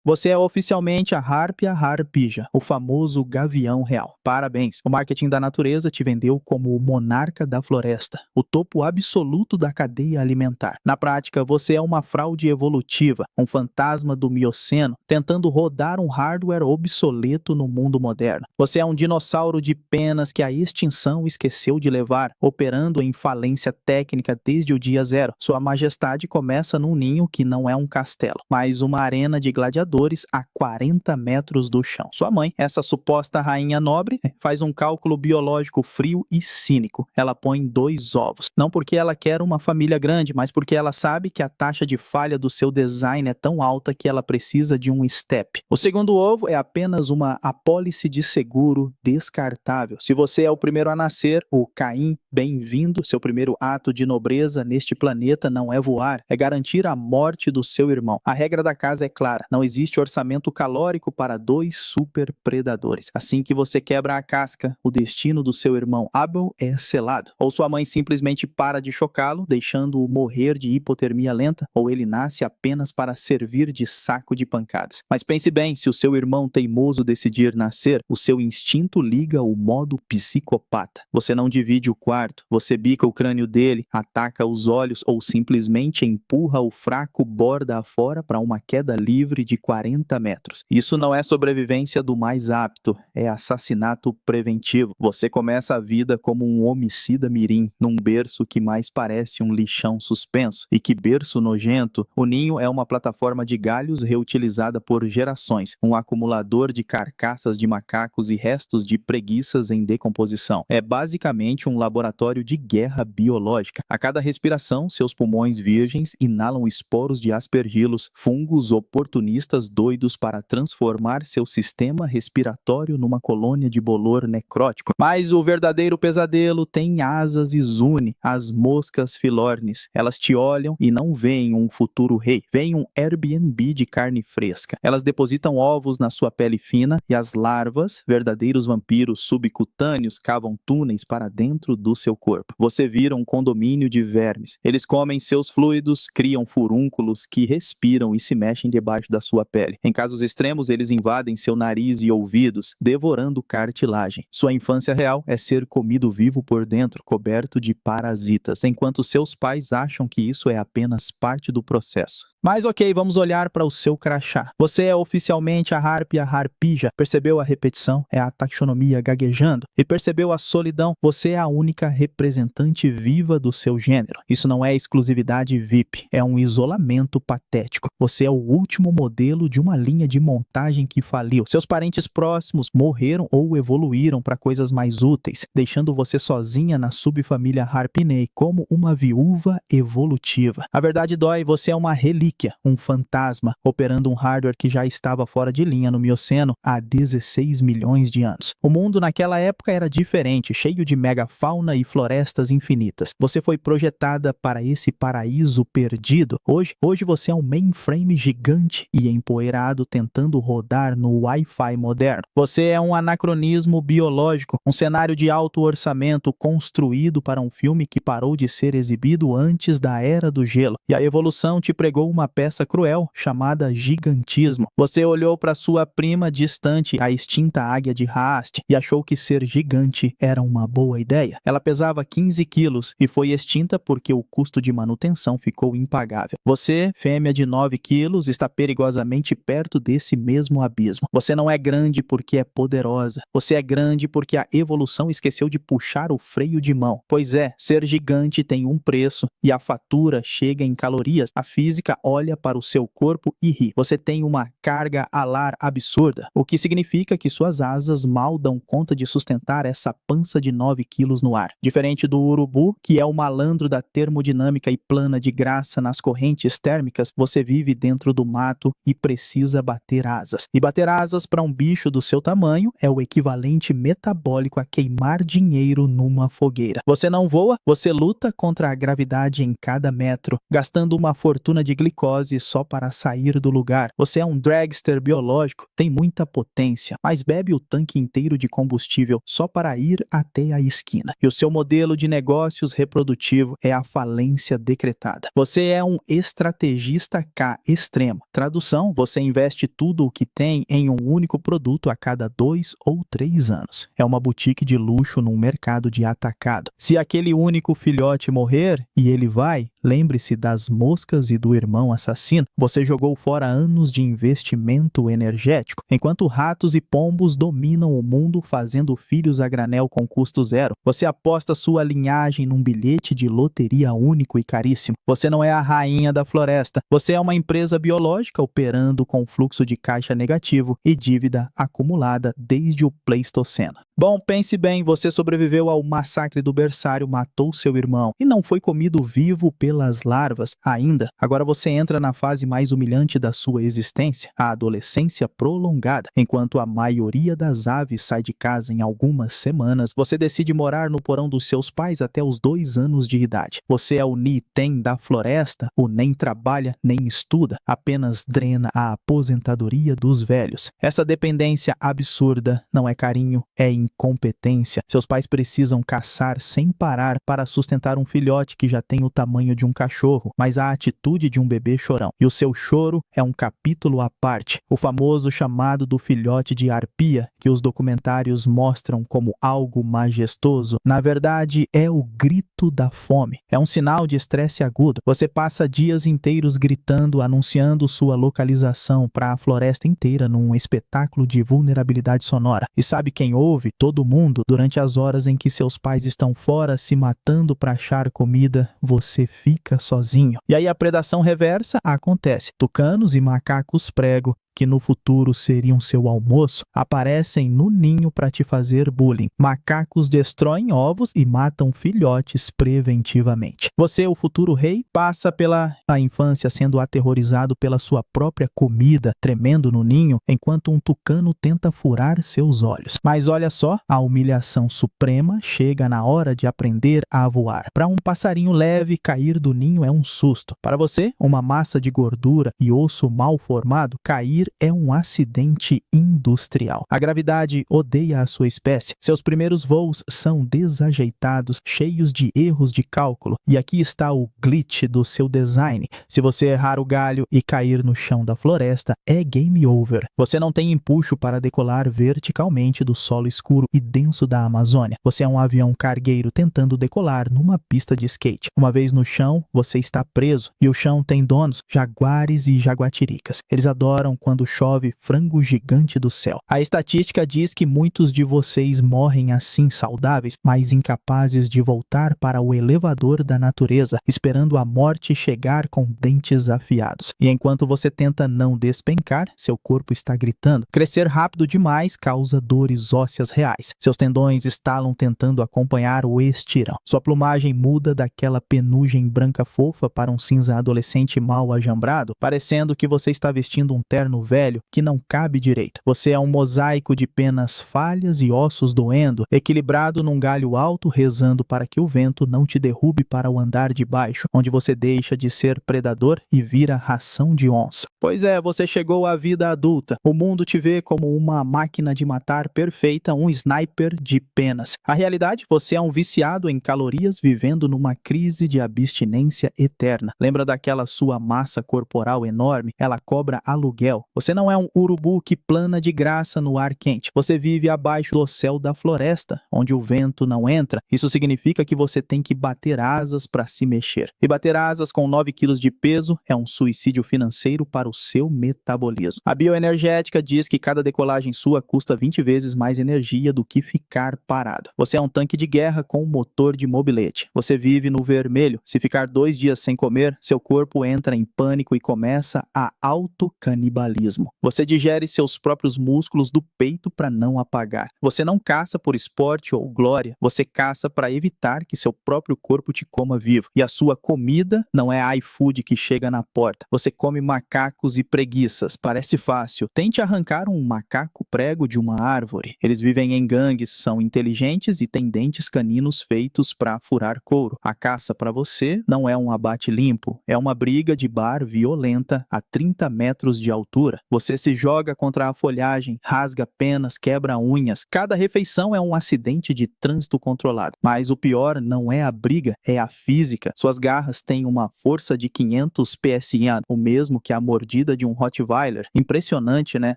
Você é oficialmente a Harpia Harpija, o famoso gavião real. Parabéns! O marketing da natureza te vendeu como o monarca da floresta, o topo absoluto da cadeia alimentar. Na prática, você é uma fraude evolutiva, um fantasma do Mioceno, tentando rodar um hardware obsoleto no mundo moderno. Você é um dinossauro de penas que a extinção esqueceu de levar, operando em falência técnica desde o dia zero. Sua majestade começa num ninho que não é um castelo, mas uma arena de gladiadores a 40 metros do chão. Sua mãe, essa suposta rainha nobre, faz um cálculo biológico frio e cínico. Ela põe 2 ovos. Não porque ela quer uma família grande, mas porque ela sabe que a taxa de falha do seu design é tão alta que ela precisa de um step. O segundo ovo é apenas uma apólice de seguro descartável. Se você é o primeiro a nascer, o Caim, bem-vindo. Seu primeiro ato de nobreza neste planeta não é voar, é garantir a morte do seu irmão. A regra da casa é clara, não existe orçamento calórico para 2 super predadores. Assim que você quebra a casca, o destino do seu irmão Abel é selado. Ou sua mãe simplesmente para de chocá-lo, deixando-o morrer de hipotermia lenta, ou ele nasce apenas para servir de saco de pancadas. Mas pense bem, se o seu irmão teimoso decidir nascer, o seu instinto liga o modo psicopata. Você não divide o quarto, você bica o crânio dele, ataca os olhos ou simplesmente empurra o fraco borda afora para uma queda livre de 40 metros. Isso não é sobrevivência do mais apto, é assassinato preventivo. Você começa a vida como um homicida mirim, num berço que mais parece um lixão suspenso. E que berço nojento! O ninho é uma plataforma de galhos reutilizada por gerações, um acumulador de carcaças de macacos e restos de preguiças em decomposição. É basicamente um laboratório de guerra biológica. A cada respiração, seus pulmões virgens inalam esporos de aspergilos, fungos oportunistas doidos para transformar seu sistema respiratório numa colônia de bolor necrótico. Mas o verdadeiro pesadelo tem asas e zune, as moscas filornes. Elas te olham e não veem um futuro rei, veem um Airbnb de carne fresca. Elas depositam ovos na sua pele fina e as larvas, verdadeiros vampiros subcutâneos, cavam túneis para dentro do seu corpo. Você vira um condomínio de vermes. Eles comem seus fluidos, criam furúnculos que respiram e se mexem debaixo da sua pele. Em casos extremos, eles invadem seu nariz e ouvidos, devorando cartilagem. Sua infância real é ser comido vivo por dentro, coberto de parasitas, enquanto seus pais acham que isso é apenas parte do processo. Mas ok, vamos olhar para o seu crachá. Você é oficialmente a Harpia Harpija. Percebeu a repetição? É a taxonomia gaguejando. E percebeu a solidão? Você é a única representante viva do seu gênero. Isso não é exclusividade VIP, é um isolamento patético. Você é o último modelo de uma linha de montagem que faliu. Seus parentes próximos morreram ou evoluíram para coisas mais úteis, deixando você sozinha na subfamília Harpinei como uma viúva evolutiva. A verdade dói, você é uma relíquia, um fantasma, operando um hardware que já estava fora de linha no Mioceno há 16 milhões de anos. O mundo naquela época era diferente, cheio de megafauna e florestas infinitas. Você foi projetada para esse paraíso perdido. Hoje você é um mainframe gigante e empoeirado tentando rodar no Wi-Fi moderno. Você é um anacronismo biológico, um cenário de alto orçamento construído para um filme que parou de ser exibido antes da Era do Gelo. E a evolução te pregou uma peça cruel chamada gigantismo. Você olhou para sua prima distante, a extinta águia de Haast, e achou que ser gigante era uma boa ideia. Ela pesava 15 quilos e foi extinta porque o custo de manutenção ficou impagável. Você, fêmea de 9 quilos, está perigosamente perto desse mesmo abismo. Você não é grande porque é poderosa. Você é grande porque a evolução esqueceu de puxar o freio de mão. Pois é, ser gigante tem um preço e a fatura chega em calorias. A física olha para o seu corpo e ri. Você tem uma carga alar absurda, o que significa que suas asas mal dão conta de sustentar essa pança de 9 quilos no ar. Diferente do urubu, que é o malandro da termodinâmica e plana de graça nas correntes térmicas, você vive dentro do mato e precisa bater asas. E bater asas para um bicho do seu tamanho é o equivalente metabólico a queimar dinheiro numa fogueira. Você não voa, você luta contra a gravidade em cada metro, gastando uma fortuna de glicose glicose só para sair do lugar. Você é um dragster biológico, tem muita potência, mas bebe o tanque inteiro de combustível só para ir até a esquina. E o seu modelo de negócios reprodutivo é a falência decretada. Você é um estrategista K extremo. Tradução: você investe tudo o que tem em um único produto a cada 2 ou 3 anos. É uma boutique de luxo num mercado de atacado. Se aquele único filhote morrer, e ele vai, lembre-se das moscas e do irmão assassino. Você jogou fora anos de investimento energético, enquanto ratos e pombos dominam o mundo fazendo filhos a granel com custo zero. Você aposta sua linhagem num bilhete de loteria único e caríssimo. Você não é a rainha da floresta. Você é uma empresa biológica operando com fluxo de caixa negativo e dívida acumulada desde o Pleistoceno. Bom, pense bem, você sobreviveu ao massacre do berçário, matou seu irmão e não foi comido vivo pelas larvas ainda. Agora você entra na fase mais humilhante da sua existência, a adolescência prolongada. Enquanto a maioria das aves sai de casa em algumas semanas, você decide morar no porão dos seus pais até os 2 anos de idade. Você é o Ni-Ten da floresta, o nem trabalha nem estuda, apenas drena a aposentadoria dos velhos. Essa dependência absurda não é carinho, é incompetência. Seus pais precisam caçar sem parar para sustentar um filhote que já tem o tamanho de um cachorro, mas a atitude de um bebê chorão. E o seu choro é um capítulo à parte, o famoso chamado do filhote de arpia, que os documentários mostram como algo majestoso. Na verdade, é o grito da fome. É um sinal de estresse agudo. Você passa dias inteiros gritando, anunciando sua localização para a floresta inteira num espetáculo de vulnerabilidade sonora. E sabe quem ouve? Todo mundo. Durante as horas em que seus pais estão fora se matando para achar comida, você fica sozinho. E aí a predação reversa acontece. Tucanos e macacos prego, que no futuro seriam seu almoço, aparecem no ninho para te fazer bullying. Macacos destroem ovos e matam filhotes preventivamente. Você, o futuro rei, passa pela infância sendo aterrorizado pela sua própria comida, tremendo no ninho, enquanto um tucano tenta furar seus olhos. Mas olha só, a humilhação suprema chega na hora de aprender a voar. Para um passarinho leve, cair do ninho é um susto. Para você, uma massa de gordura e osso mal formado, cair é um acidente industrial. A gravidade odeia a sua espécie. Seus primeiros voos são desajeitados, cheios de erros de cálculo. E aqui está o glitch do seu design. Se você errar o galho e cair no chão da floresta, é game over. Você não tem empuxo para decolar verticalmente do solo escuro e denso da Amazônia. Você é um avião cargueiro tentando decolar numa pista de skate. Uma vez no chão, você está preso. E o chão tem donos, jaguares e jaguatiricas. Eles adoram quando chove frango gigante do céu. A estatística diz que muitos de vocês morrem assim saudáveis, mas incapazes de voltar para o elevador da natureza, esperando a morte chegar com dentes afiados. E enquanto você tenta não despencar, seu corpo está gritando. Crescer rápido demais causa dores ósseas reais. Seus tendões estalam tentando acompanhar o estirão. Sua plumagem muda daquela penugem branca fofa para um cinza adolescente mal ajambrado, parecendo que você está vestindo um terno velho que não cabe direito. Você é um mosaico de penas falhas e ossos doendo, equilibrado num galho alto, rezando para que o vento não te derrube para o andar de baixo, onde você deixa de ser predador e vira ração de onça. Pois é, você chegou à vida adulta. O mundo te vê como uma máquina de matar perfeita, um sniper de penas. A realidade, você é um viciado em calorias vivendo numa crise de abstinência eterna. Lembra daquela sua massa corporal enorme? Ela cobra aluguel. Você não é um urubu que plana de graça no ar quente. Você vive abaixo do céu da floresta, onde o vento não entra. Isso significa que você tem que bater asas para se mexer. E bater asas com 9 quilos de peso é um suicídio financeiro para o seu metabolismo. A bioenergética diz que cada decolagem sua custa 20 vezes mais energia do que ficar parado. Você é um tanque de guerra com um motor de mobilete. Você vive no vermelho. Se ficar 2 dias sem comer, seu corpo entra em pânico e começa a autocanibalismo. metabolismo. Você digere seus próprios músculos do peito para não apagar. Você não caça por esporte ou glória, você caça para evitar que seu próprio corpo te coma vivo. E a sua comida não é iFood que chega na porta. Você come macacos e preguiças. Parece fácil. Tente arrancar um macaco prego de uma árvore. Eles vivem em gangues, são inteligentes e têm dentes caninos feitos para furar couro. A caça para você não é um abate limpo, é uma briga de bar violenta a 30 metros de altura. Você se joga contra a folhagem, rasga penas, quebra unhas. Cada refeição é um acidente de trânsito controlado. Mas o pior não é a briga, é a física. Suas garras têm uma força de 500 PSI, o mesmo que a mordida de um Rottweiler. Impressionante, né?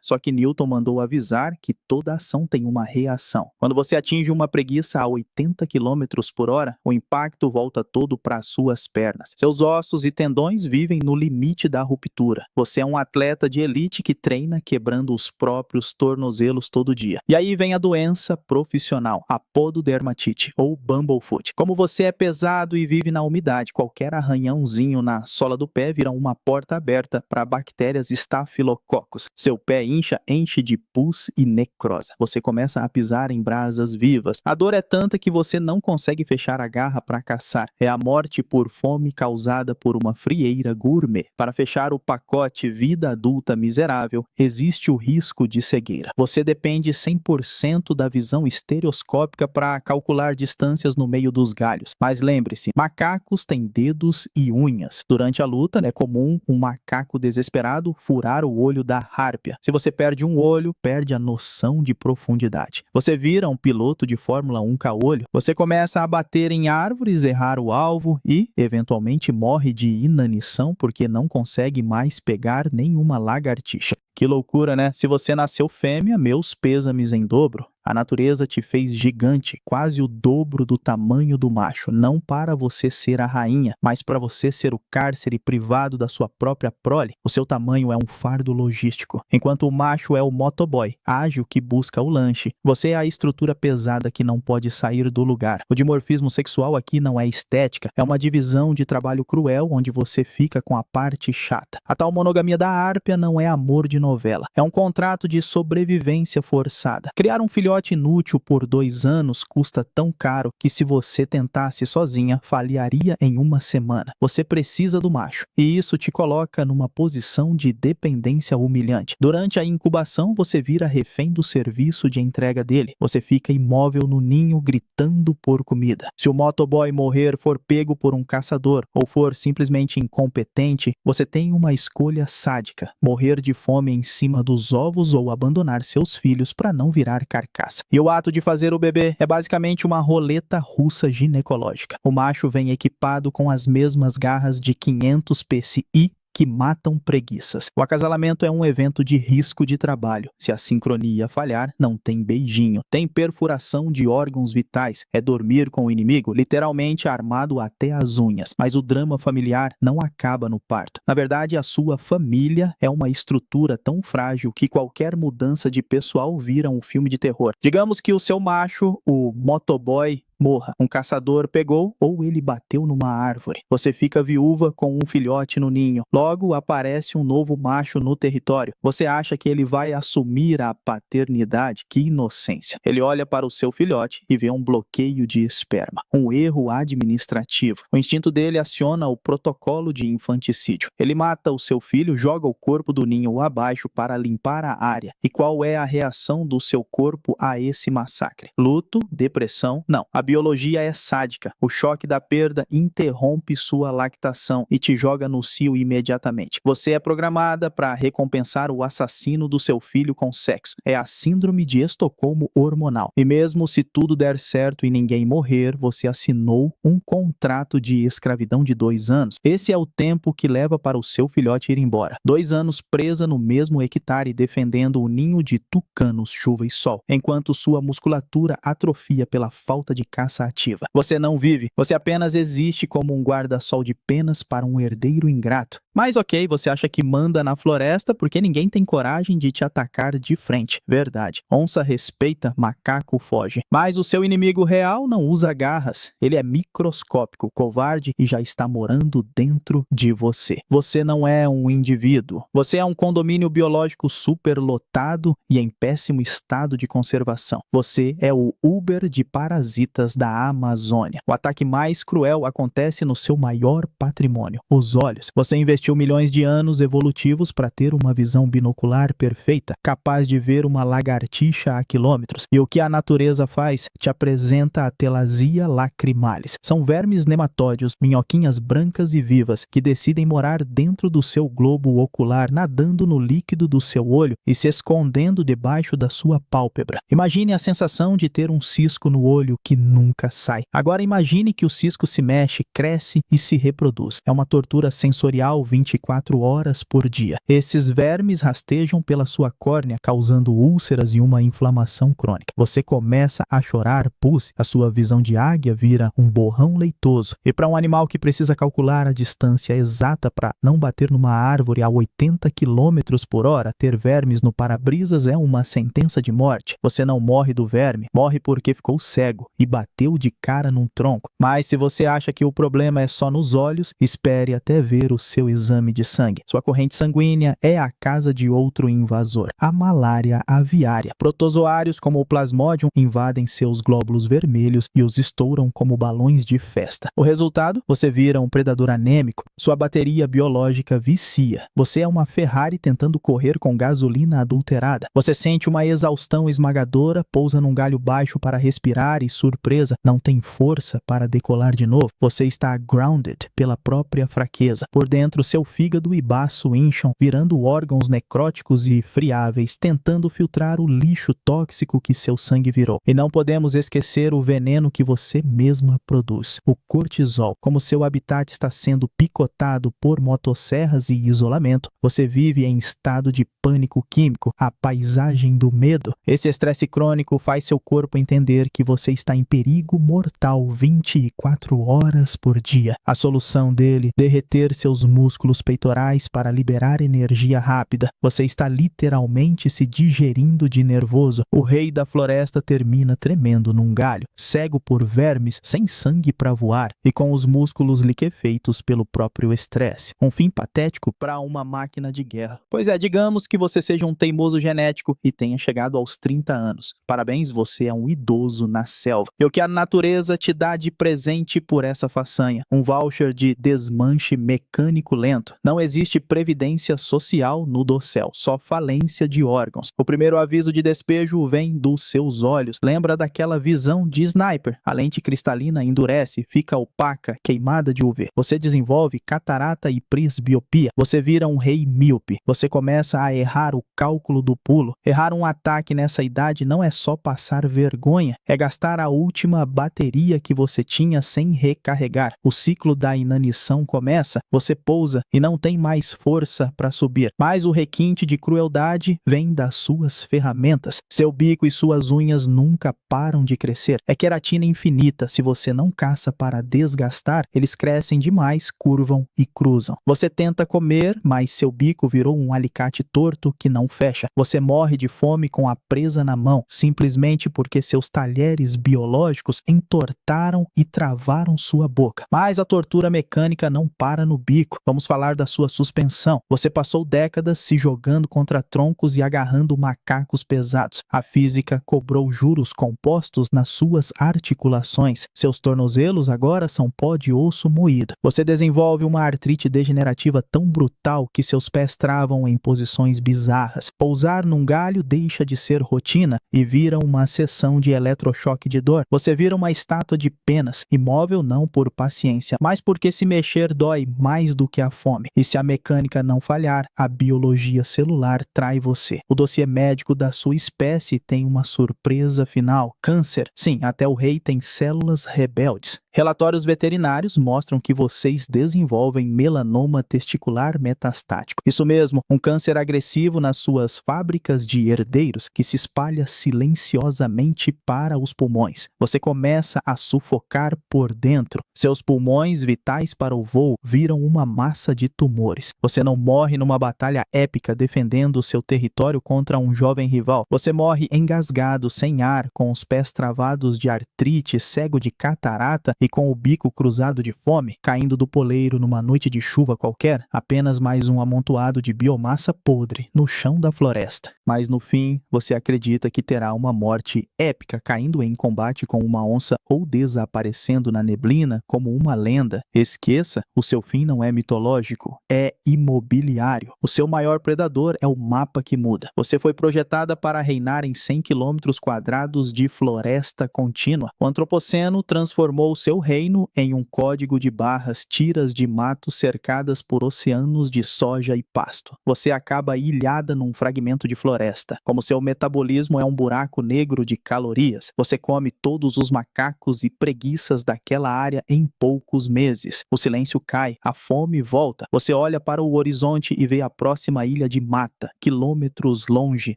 Só que Newton mandou avisar que toda ação tem uma reação. Quando você atinge uma preguiça a 80 km por hora, o impacto volta todo para suas pernas. Seus ossos e tendões vivem no limite da ruptura. Você é um atleta de elite que treina quebrando os próprios tornozelos todo dia. E aí vem a doença profissional, a pododermatite ou bumblefoot. Como você é pesado e vive na umidade, qualquer arranhãozinho na sola do pé vira uma porta aberta para bactérias Staphylococcus. Seu pé enche de pus e necrosa. Você começa a pisar em brasas vivas. A dor é tanta que você não consegue fechar a garra para caçar. É a morte por fome causada por uma frieira gourmet. Para fechar o pacote vida adulta miserável, existe o risco de cegueira. Você depende 100% da visão estereoscópica para calcular distâncias no meio dos galhos. Mas lembre-se, macacos têm dedos e unhas. Durante a luta, é comum um macaco desesperado furar o olho da hárpia. Se você perde um olho, perde a noção de profundidade. Você vira um piloto de Fórmula 1 caolho. Você começa a bater em árvores, errar o alvo e, eventualmente, morre de inanição porque não consegue mais pegar nenhuma lagartixa. Que loucura, né? Se você nasceu fêmea, meus pêsames em dobro. A natureza te fez gigante, quase o dobro do tamanho do macho, não para você ser a rainha, mas para você ser o cárcere privado da sua própria prole. O seu tamanho é um fardo logístico, enquanto o macho é o motoboy, ágil que busca o lanche. Você é a estrutura pesada que não pode sair do lugar. O dimorfismo sexual aqui não é estética, é uma divisão de trabalho cruel onde você fica com a parte chata. A tal monogamia da hárpia não é amor de novela, é um contrato de sobrevivência forçada. Criar um filhote inútil por 2 anos custa tão caro que se você tentasse sozinha, falharia em uma semana. Você precisa do macho, e isso te coloca numa posição de dependência humilhante. Durante a incubação, você vira refém do serviço de entrega dele. Você fica imóvel no ninho gritando por comida. Se o motoboy morrer, for pego por um caçador ou for simplesmente incompetente, você tem uma escolha sádica: morrer de fome em cima dos ovos ou abandonar seus filhos para não virar carcaça. E o ato de fazer o bebê é basicamente uma roleta russa ginecológica. O macho vem equipado com as mesmas garras de 500 PSI que matam preguiças. O acasalamento é um evento de risco de trabalho. Se a sincronia falhar, não tem beijinho. Tem perfuração de órgãos vitais. É dormir com o inimigo, literalmente armado até as unhas. Mas o drama familiar não acaba no parto. Na verdade, a sua família é uma estrutura tão frágil que qualquer mudança de pessoal vira um filme de terror. Digamos que o seu macho, o motoboy, morra. Um caçador pegou ou ele bateu numa árvore. Você fica viúva com um filhote no ninho. Logo aparece um novo macho no território. Você acha que ele vai assumir a paternidade? Que inocência. Ele olha para o seu filhote e vê um bloqueio de esperma. Um erro administrativo. O instinto dele aciona o protocolo de infanticídio. Ele mata o seu filho, joga o corpo do ninho abaixo para limpar a área. E qual é a reação do seu corpo a esse massacre? Luto? Depressão? Não. A biologia é sádica. O choque da perda interrompe sua lactação e te joga no cio imediatamente. Você é programada para recompensar o assassino do seu filho com sexo. É a síndrome de Estocolmo hormonal. E mesmo se tudo der certo e ninguém morrer, você assinou um contrato de escravidão de 2 anos. Esse é o tempo que leva para o seu filhote ir embora. 2 anos presa no mesmo hectare defendendo o ninho de tucanos, chuva e sol, enquanto sua musculatura atrofia pela falta de caça ativa. Você não vive, você apenas existe como um guarda-sol de penas para um herdeiro ingrato. Mas ok, você acha que manda na floresta porque ninguém tem coragem de te atacar de frente. Verdade. Onça respeita, macaco foge. Mas o seu inimigo real não usa garras. Ele é microscópico, covarde e já está morando dentro de você. Você não é um indivíduo. Você é um condomínio biológico superlotado e em péssimo estado de conservação. Você é o Uber de parasitas da Amazônia. O ataque mais cruel acontece no seu maior patrimônio, os olhos. Você investiu milhões de anos evolutivos para ter uma visão binocular perfeita, capaz de ver uma lagartixa a quilômetros. E o que a natureza faz? Te apresenta a Telasia lacrimalis. São vermes nematódios, minhoquinhas brancas e vivas, que decidem morar dentro do seu globo ocular, nadando no líquido do seu olho e se escondendo debaixo da sua pálpebra. Imagine a sensação de ter um cisco no olho que nunca sai. Agora imagine que o cisco se mexe, cresce e se reproduz. É uma tortura sensorial 24 horas por dia. Esses vermes rastejam pela sua córnea, causando úlceras e uma inflamação crônica. Você começa a chorar pus, a sua visão de águia vira um borrão leitoso. E para um animal que precisa calcular a distância exata para não bater numa árvore a 80 km por hora, ter vermes no para-brisas é uma sentença de morte. Você não morre do verme, morre porque ficou cego e bateu de cara num tronco. Mas se você acha que o problema é só nos olhos, espere até ver o seu exame de sangue. Sua corrente sanguínea é a casa de outro invasor, a malária aviária. Protozoários como o Plasmodium invadem seus glóbulos vermelhos e os estouram como balões de festa. O resultado? Você vira um predador anêmico. Sua bateria biológica vicia. Você é uma Ferrari tentando correr com gasolina adulterada. Você sente uma exaustão esmagadora, pousa num galho baixo para respirar e, surpresa, não tem força para decolar de novo. Você está grounded pela própria fraqueza. Por dentro, seu fígado e baço incham, virando órgãos necróticos e friáveis, tentando filtrar o lixo tóxico que seu sangue virou. E não podemos esquecer o veneno que você mesma produz, o cortisol. Como seu habitat está sendo picotado por motosserras e isolamento, você vive em estado de pânico químico, a paisagem do medo. Esse estresse crônico faz seu corpo entender que você está em perigo mortal 24 horas por dia. A solução dele, derreter seus músculos peitorais para liberar energia rápida. Você está literalmente se digerindo de nervoso. O rei da floresta termina tremendo num galho, cego por vermes, sem sangue para voar e com os músculos liquefeitos pelo próprio estresse. Um fim patético para uma máquina de guerra. Pois é, digamos que você seja um teimoso genético e tenha chegado aos 30 anos. Parabéns, você é um idoso na selva. E o que a natureza te dá de presente por essa façanha? Um voucher de desmanche mecânico lento. Não existe previdência social no dossel, só falência de órgãos. O primeiro aviso de despejo vem dos seus olhos. Lembra daquela visão de sniper? A lente cristalina endurece, fica opaca, queimada de UV. Você desenvolve catarata e presbiopia. Você vira um rei míope. Você começa a errar o cálculo do pulo. Errar um ataque nessa idade não é só passar vergonha, é gastar a última bateria que você tinha sem recarregar. O ciclo da inanição começa, você pousa e não tem mais força para subir. Mas o requinte de crueldade vem das suas ferramentas. Seu bico e suas unhas nunca param de crescer. É queratina infinita. Se você não caça para desgastar, eles crescem demais, curvam e cruzam. Você tenta comer, mas seu bico virou um alicate torto que não fecha. Você morre de fome com a presa na mão, simplesmente porque seus talheres biológicos entortaram e travaram sua boca. Mas a tortura mecânica não para no bico. Vamos falar da sua suspensão. Você passou décadas se jogando contra troncos e agarrando macacos pesados. A física cobrou juros compostos nas suas articulações. Seus tornozelos agora são pó de osso moído. Você desenvolve uma artrite degenerativa tão brutal que seus pés travam em posições bizarras. Pousar num galho deixa de ser rotina e vira uma sessão de eletrochoque de dor. Você vira uma estátua de penas, imóvel não por paciência, mas porque se mexer dói mais do que a fome. E se a mecânica não falhar, a biologia celular trai você. O dossiê médico da sua espécie tem uma surpresa final. Câncer. Sim, até o rei tem células rebeldes. Relatórios veterinários mostram que vocês desenvolvem melanoma testicular metastático. Isso mesmo, um câncer agressivo nas suas fábricas de herdeiros que se espalha silenciosamente para os pulmões. você começa a sufocar por dentro. Seus pulmões, vitais para o voo, viram uma massa de tumores. Você não morre numa batalha épica defendendo o seu território contra um jovem rival. Você morre engasgado, sem ar, com os pés travados de artrite, cego de catarata e com o bico cruzado de fome, caindo do poleiro numa noite de chuva qualquer, apenas mais um amontoado de biomassa podre no chão da floresta. Mas no fim, você acredita que terá uma morte épica caindo em combate com uma onça ou desaparecendo na neblina como uma lenda. Esqueça, o seu fim não é mitológico, é imobiliário. O seu maior predador é o mapa que muda. Você foi projetada para reinar em 100 quilômetros quadrados de floresta contínua. O antropoceno transformou seu reino em um código de barras, tiras de mato cercadas por oceanos de soja e pasto. Você acaba ilhada num fragmento de floresta. Como seu metabolismo é um buraco negro de calorias, você come todos os macacos e preguiças daquela área em poucos meses. O silêncio cai, a fome volta. Você olha para o horizonte e vê a próxima ilha de mata, quilômetros longe,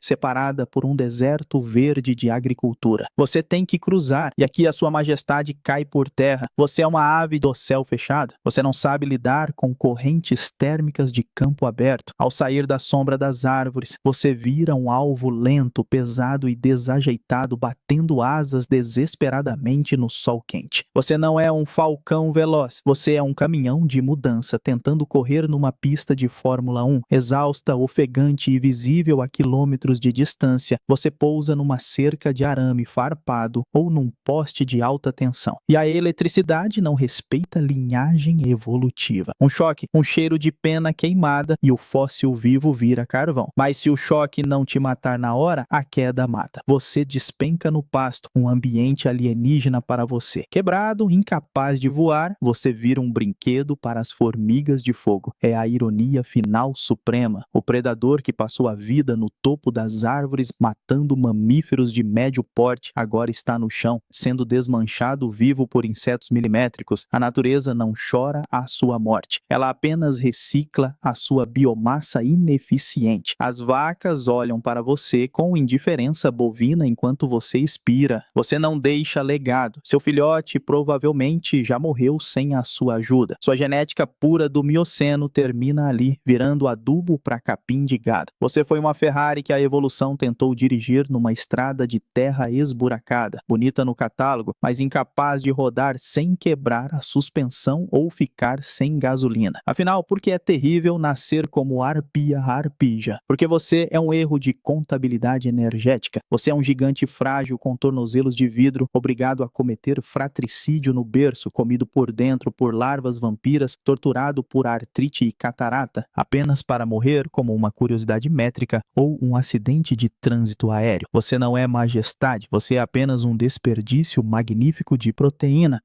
separada por um deserto verde de agricultura. Você tem que cruzar, e aqui a sua majestade cai por terra. Você é uma ave do céu fechado. Você não sabe lidar com correntes térmicas de campo aberto. Ao sair da sombra das árvores, você vira um alvo lento, pesado e desajeitado, batendo asas desesperadamente no sol quente. Você não é um falcão veloz, você é um caminhão de mudança tentando correr numa pista de Fórmula 1. Exausta, ofegante e visível a quilômetros de distância, você pousa numa cerca de arame farpado ou num poste de alta tensão. E a eletricidade não respeita linhagem evolutiva. Um choque, um cheiro de pena queimada e o fóssil vivo vira carvão. Mas se o choque não te matar na hora, a queda mata. Você despenca no pasto, um ambiente alienígena para você. Quebrado, incapaz de voar, você vira um brinquedo para as formigas de fogo. É a ironia final suprema. O predador que passou a vida no topo das árvores, matando mamíferos de médio porte, agora está no chão, sendo desmanchado vivo por insetos milimétricos. A natureza não chora a sua morte. Ela apenas recicla a sua biomassa ineficiente. As vacas olham para você com indiferença bovina enquanto você expira. Você não deixa legado. Seu filhote provavelmente já morreu sem a sua ajuda. Sua genética pura do Mioceno termina ali, virando adubo para capim de gado. Você foi uma Ferrari que a evolução tentou dirigir numa estrada de terra esburacada, bonita no catálogo, mas incapaz de rodar sem quebrar a suspensão ou ficar sem gasolina. Afinal, por que é terrível nascer como arpia arpija? Porque você é um erro de contabilidade energética. Você é um gigante frágil com tornozelos de vidro, obrigado a cometer fratricídio no berço, comido por dentro por larvas vampiras, torturado por artrite e catarata, apenas para morrer como uma curiosidade métrica ou um acidente de trânsito aéreo. Você não é majestade, você é apenas um desperdício magnífico de proteína.